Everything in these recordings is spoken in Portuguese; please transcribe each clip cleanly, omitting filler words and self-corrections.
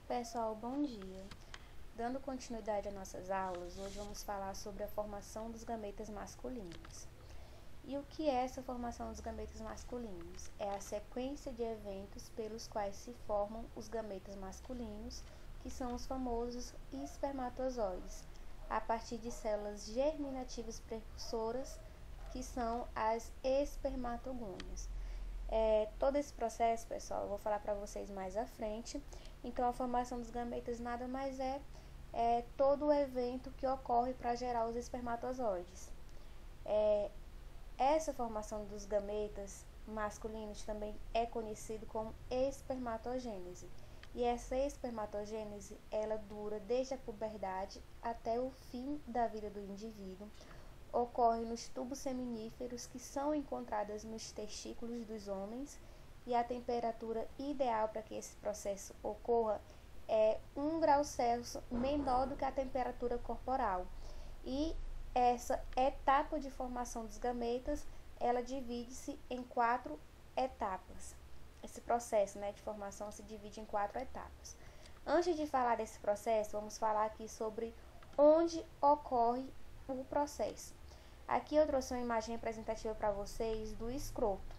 Pessoal, bom dia. Dando continuidade às nossas aulas, hoje vamos falar sobre a formação dos gametas masculinos. E o que é essa formação dos gametas masculinos? É a sequência de eventos pelos quais se formam os gametas masculinos, que são os famosos espermatozoides, a partir de células germinativas precursoras, que são as espermatogônias. Todo esse processo, pessoal, eu vou falar para vocês mais à frente. Então, a formação dos gametas nada mais é todo o evento que ocorre para gerar os espermatozoides. Essa formação dos gametas masculinos também é conhecido como espermatogênese. E essa espermatogênese, ela dura desde a puberdade até o fim da vida do indivíduo. Ocorre nos tubos seminíferos, que são encontrados nos testículos dos homens, e a temperatura ideal para que esse processo ocorra é 1 grau Celsius menor do que a temperatura corporal. E essa etapa de formação dos gametas, ela divide-se em 4 etapas. Esse processo, de formação se divide em 4 etapas. Antes de falar desse processo, vamos falar aqui sobre onde ocorre o processo. Aqui eu trouxe uma imagem representativa para vocês do escroto.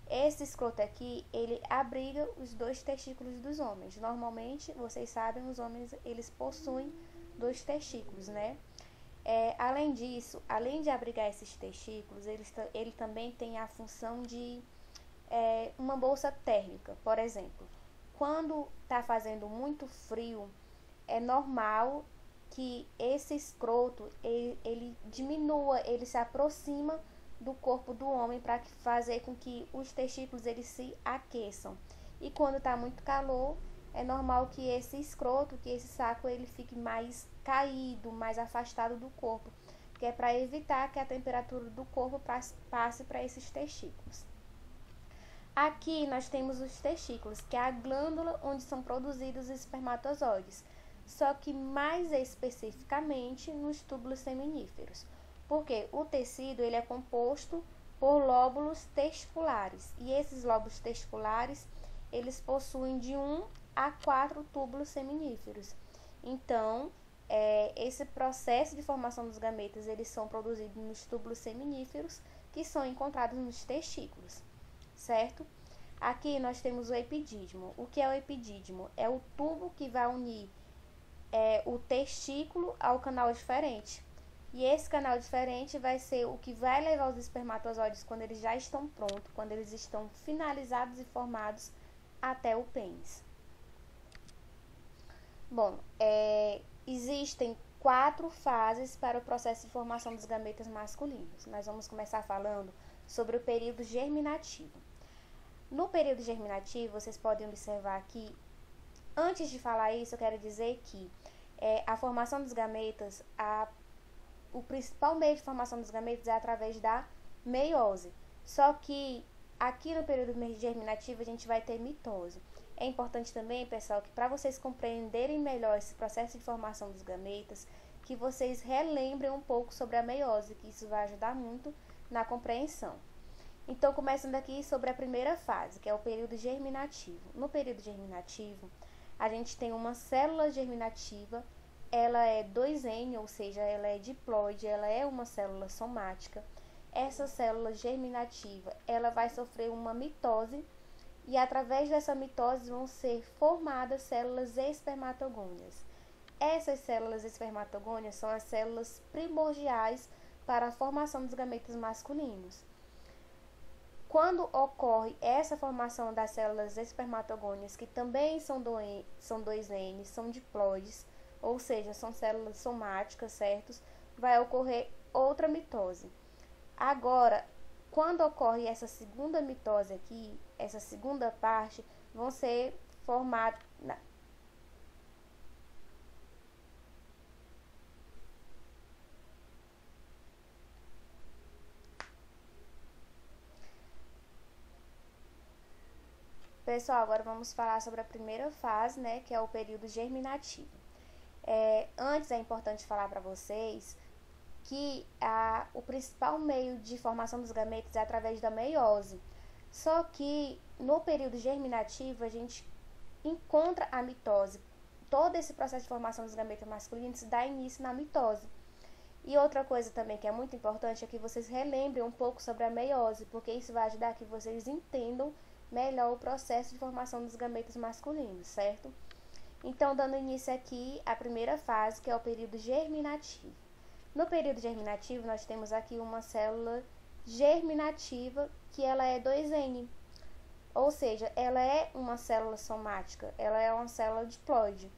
Esse escroto aqui, ele abriga os 2 testículos dos homens. Normalmente, vocês sabem, os homens, eles possuem 2 testículos, além disso, além de abrigar esses testículos, ele também tem a função de uma bolsa térmica. Por exemplo, quando está fazendo muito frio, é normal que esse escroto ele diminua, ele se aproxima do corpo do homem para fazer com que os testículos eles se aqueçam. E quando está muito calor, é normal que esse escroto, que esse saco, ele fique mais caído, mais afastado do corpo, que é para evitar que a temperatura do corpo passe para esses testículos. Aqui nós temos os testículos, que é a glândula onde são produzidos os espermatozoides, só que mais especificamente nos túbulos seminíferos, porque o tecido ele é composto por lóbulos testiculares, e esses lóbulos testiculares eles possuem de 1 a 4 túbulos seminíferos. Então, esse processo de formação dos gametas eles são produzidos nos túbulos seminíferos, que são encontrados nos testículos, certo? Aqui nós temos o epidídimo. O que é o epidídimo? É o tubo que vai unir o testículo ao canal diferente. E esse canal diferente vai ser o que vai levar os espermatozoides, quando eles já estão prontos, quando eles estão finalizados e formados, até o pênis. Bom, existem 4 fases para o processo de formação dos gametas masculinos. Nós vamos começar falando sobre o período germinativo. No período germinativo, vocês podem observar aqui. Antes de falar isso, eu quero dizer que a formação dos gametas, o principal meio de formação dos gametas é através da meiose. Só que aqui no período germinativo a gente vai ter mitose. É importante também, pessoal, que para vocês compreenderem melhor esse processo de formação dos gametas, que vocês relembrem um pouco sobre a meiose, que isso vai ajudar muito na compreensão. Então, começando aqui sobre a primeira fase, que é o período germinativo. No período germinativo, a gente tem uma célula germinativa, ela é 2N, ou seja, ela é diploide, ela é uma célula somática. Essa célula germinativa, ela vai sofrer uma mitose, e através dessa mitose vão ser formadas células espermatogônias. Essas células espermatogônias são as células primordiais para a formação dos gametas masculinos. Quando ocorre essa formação das células espermatogônias, que também são 2N, são diploides, ou seja, são células somáticas, certos? Vai ocorrer outra mitose. Agora, quando ocorre essa segunda mitose aqui, essa segunda parte, vão ser formadas... Pessoal, agora vamos falar sobre a primeira fase, que é o período germinativo. Antes é importante falar para vocês que o principal meio de formação dos gametas é através da meiose. Só que no período germinativo a gente encontra a mitose. Todo esse processo de formação dos gametas masculinos dá início na mitose. E outra coisa também que é muito importante é que vocês relembrem um pouco sobre a meiose, porque isso vai ajudar a que vocês entendam melhor o processo de formação dos gametas masculinos, certo? Então, dando início aqui à primeira fase, que é o período germinativo. No período germinativo, nós temos aqui uma célula germinativa, que ela é 2N, ou seja, ela é uma célula somática, ela é uma célula diploide.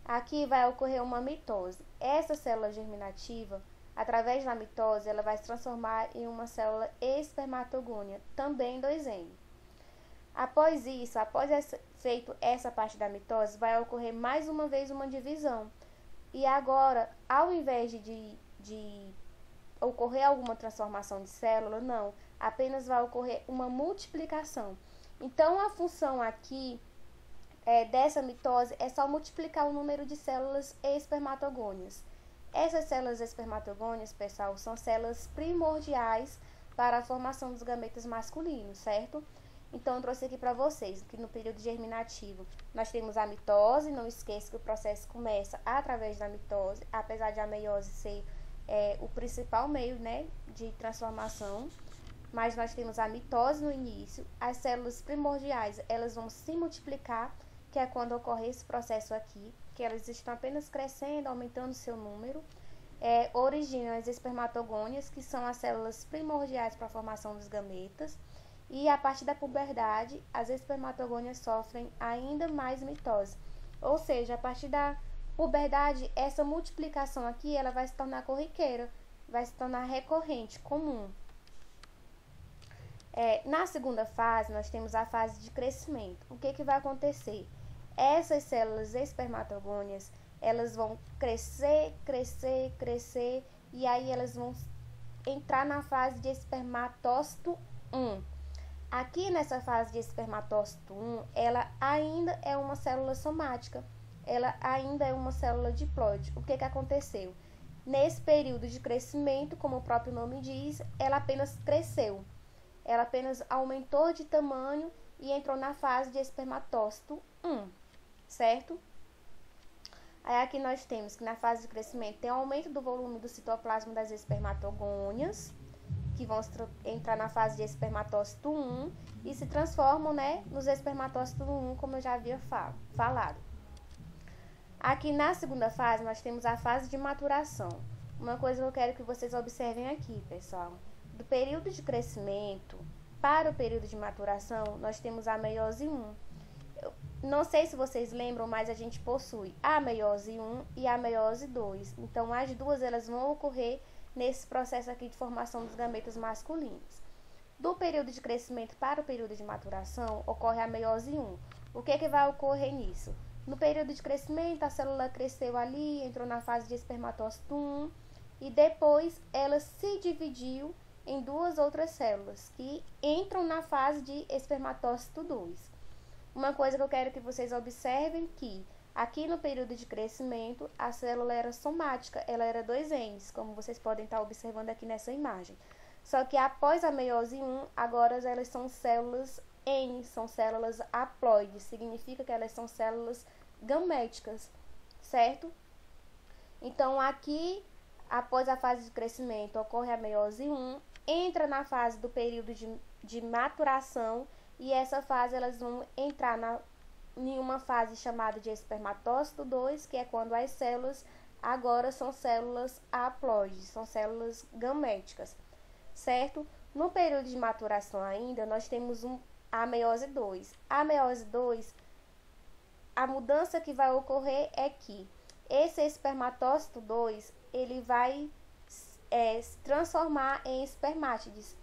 Aqui vai ocorrer uma mitose. Essa célula germinativa, através da mitose, ela vai se transformar em uma célula espermatogônia, também 2N. Após isso, após feito essa parte da mitose, vai ocorrer mais uma vez uma divisão. E agora, ao invés de ocorrer alguma transformação de célula, não, apenas vai ocorrer uma multiplicação. Então, a função aqui dessa mitose é só multiplicar o número de células espermatogônias. Essas células espermatogônias, pessoal, são células primordiais para a formação dos gametas masculinos, certo? Então, eu trouxe aqui para vocês que no período germinativo nós temos a mitose. Não esqueça que o processo começa através da mitose, apesar de a meiose ser o principal meio, né, de transformação. Mas nós temos a mitose no início. As células primordiais, elas vão se multiplicar, que é quando ocorre esse processo aqui, que elas estão apenas crescendo, aumentando seu número. Originam as espermatogônias, que são as células primordiais para a formação dos gametas. E a partir da puberdade, as espermatogônias sofrem ainda mais mitose. Ou seja, a partir da puberdade, essa multiplicação aqui, ela vai se tornar corriqueira, vai se tornar recorrente, comum. Na segunda fase, nós temos a fase de crescimento. O que vai acontecer? Essas células espermatogônias, elas vão crescer, crescer, crescer, e aí elas vão entrar na fase de espermatócito 1. Aqui nessa fase de espermatócito 1, ela ainda é uma célula somática, ela ainda é uma célula diploide. O que aconteceu? Nesse período de crescimento, como o próprio nome diz, ela apenas cresceu. Ela apenas aumentou de tamanho e entrou na fase de espermatócito 1, certo? Aí aqui nós temos que na fase de crescimento tem aumento do volume do citoplasma das espermatogônias, que vão entrar na fase de espermatócito 1 e se transformam, né, nos espermatócitos 1, como eu já havia falado. Aqui na segunda fase nós temos a fase de maturação. Uma coisa que eu quero que vocês observem aqui, pessoal. Do período de crescimento para o período de maturação, nós temos a meiose 1. Eu não sei se vocês lembram, mas a gente possui a meiose 1 e a meiose 2. Então, as duas elas vão ocorrer nesse processo aqui de formação dos gametas masculinos. Do período de crescimento para o período de maturação, ocorre a meiose 1. O que vai ocorrer nisso? No período de crescimento, a célula cresceu ali, entrou na fase de espermatócito 1 e depois ela se dividiu em duas outras células que entram na fase de espermatócito 2. Uma coisa que eu quero que vocês observem que aqui no período de crescimento a célula era somática, ela era 2Ns, como vocês podem estar observando aqui nessa imagem. Só que após a meiose 1, agora elas são células N, são células haploides, significa que elas são células gaméticas, certo? Então aqui, após a fase de crescimento, ocorre a meiose 1, entra na fase do período de maturação e essa fase elas vão entrar em uma fase chamada de espermatócito 2, que é quando as células agora são células haploides, são células gaméticas, certo? No período de maturação ainda, nós temos a meiose 2. A meiose 2, a mudança que vai ocorrer é que esse espermatócito 2, ele vai se transformar em espermátides.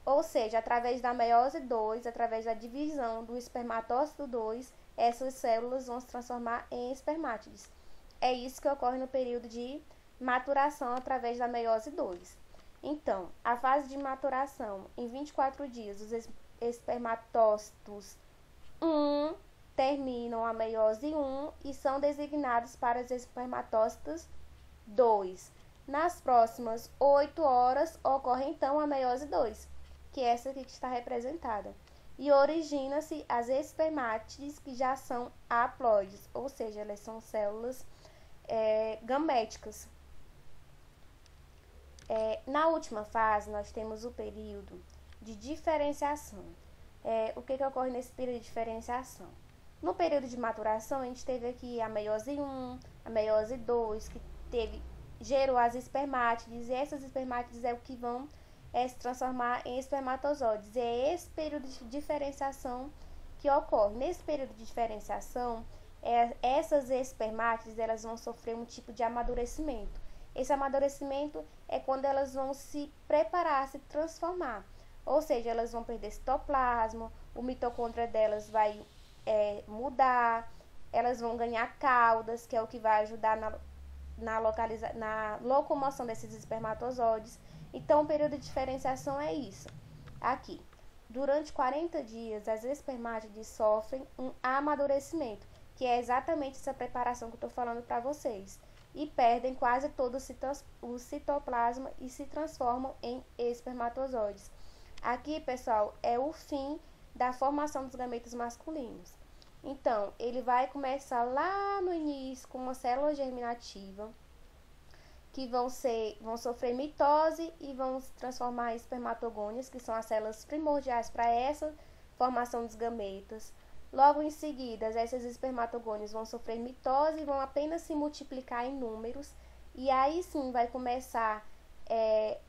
Ou seja, através da meiose 2, através da divisão do espermatócito 2, essas células vão se transformar em espermátides. É isso que ocorre no período de maturação através da meiose 2. Então, a fase de maturação, em 24 dias, os espermatócitos 1 terminam a meiose 1 e são designados para os espermatócitos 2. Nas próximas 8 horas, ocorre então a meiose 2, que é essa aqui que está representada. e origina-se as espermátides, que já são haploides, ou seja, elas são células gaméticas. Na última fase, nós temos o período de diferenciação. O que ocorre nesse período de diferenciação? No período de maturação, a gente teve aqui a meiose 1, a meiose 2, que gerou as espermátides, e essas espermátides é o que vão se transformar em espermatozoides. É esse período de diferenciação que ocorre. Nesse período de diferenciação, essas espermátides elas vão sofrer um tipo de amadurecimento. Esse amadurecimento é quando elas vão se preparar, se transformar. Ou seja, elas vão perder citoplasma, o mitocôndria delas vai mudar, elas vão ganhar caudas, que é o que vai ajudar na locomoção desses espermatozoides. Então, o período de diferenciação é isso. Aqui, durante 40 dias, as espermátides sofrem um amadurecimento, que é exatamente essa preparação que eu estou falando para vocês, e perdem quase todo o citoplasma e se transformam em espermatozoides. Aqui, pessoal, é o fim da formação dos gametas masculinos. Então, ele vai começar lá no início com uma célula germinativa, que vão sofrer mitose e vão se transformar em espermatogônias, que são as células primordiais para essa formação dos gametas. Logo em seguida, essas espermatogônias vão sofrer mitose e vão apenas se multiplicar em números. E aí sim vai começar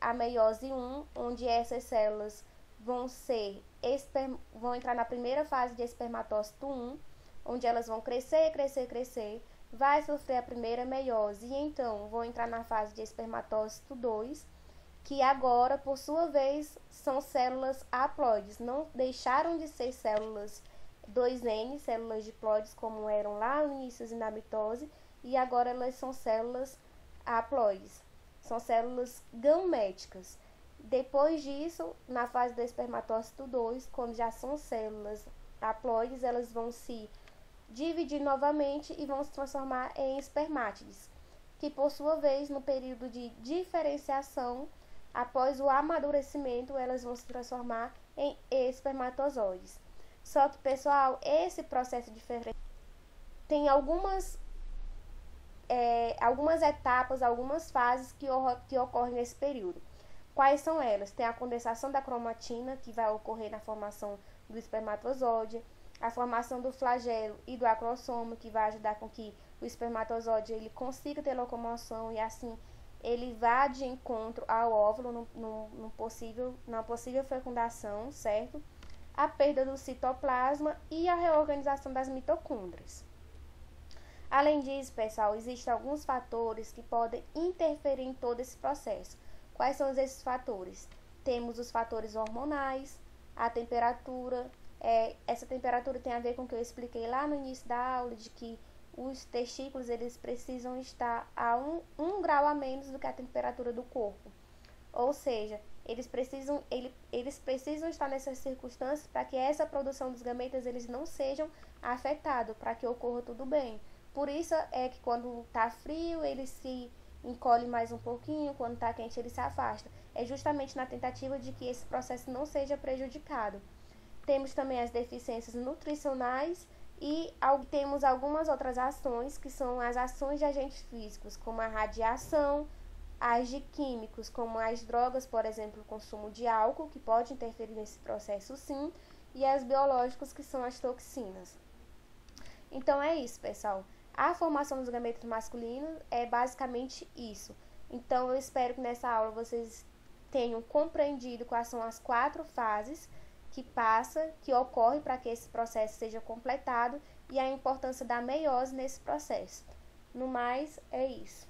a meiose 1, onde essas células vão entrar na primeira fase de espermatócito 1, onde elas vão crescer, vai sofrer a primeira meiose e então vão entrar na fase de espermatócito 2, que agora, por sua vez, são células haploides. Não deixaram de ser células 2N, células diploides, como eram lá no início da mitose, e agora elas são células haploides. São células gaméticas. Depois disso, na fase do espermatócito 2, quando já são células haploides, elas vão se dividir novamente e vão se transformar em espermátides, que por sua vez, no período de diferenciação, após o amadurecimento, elas vão se transformar em espermatozoides. Só que, pessoal, esse processo diferente tem algumas etapas, algumas fases que ocorrem nesse período. Quais são elas? Tem a condensação da cromatina, que vai ocorrer na formação do espermatozoide, a formação do flagelo e do acrosoma, que vai ajudar com que o espermatozoide ele consiga ter locomoção e assim ele vá de encontro ao óvulo na possível fecundação, certo? A perda do citoplasma e a reorganização das mitocôndrias. Além disso, pessoal, existem alguns fatores que podem interferir em todo esse processo. Quais são esses fatores? Temos os fatores hormonais, a temperatura. Essa temperatura tem a ver com o que eu expliquei lá no início da aula, de que os testículos eles precisam estar a um grau a menos do que a temperatura do corpo. Ou seja, eles precisam estar nessas circunstâncias para que essa produção dos gametas eles não sejam afetados, para que ocorra tudo bem. Por isso é que quando está frio, ele se encolhe mais um pouquinho, quando está quente, ele se afasta. É justamente na tentativa de que esse processo não seja prejudicado. Temos também as deficiências nutricionais e temos algumas outras ações, que são as ações de agentes físicos, como a radiação, as de químicos, como as drogas, por exemplo, o consumo de álcool, que pode interferir nesse processo sim, e as biológicas, que são as toxinas. Então é isso, pessoal. A formação dos gametas masculinos é basicamente isso. Então eu espero que nessa aula vocês tenham compreendido quais são as 4 fases que ocorre para que esse processo seja completado e a importância da meiose nesse processo. No mais, é isso.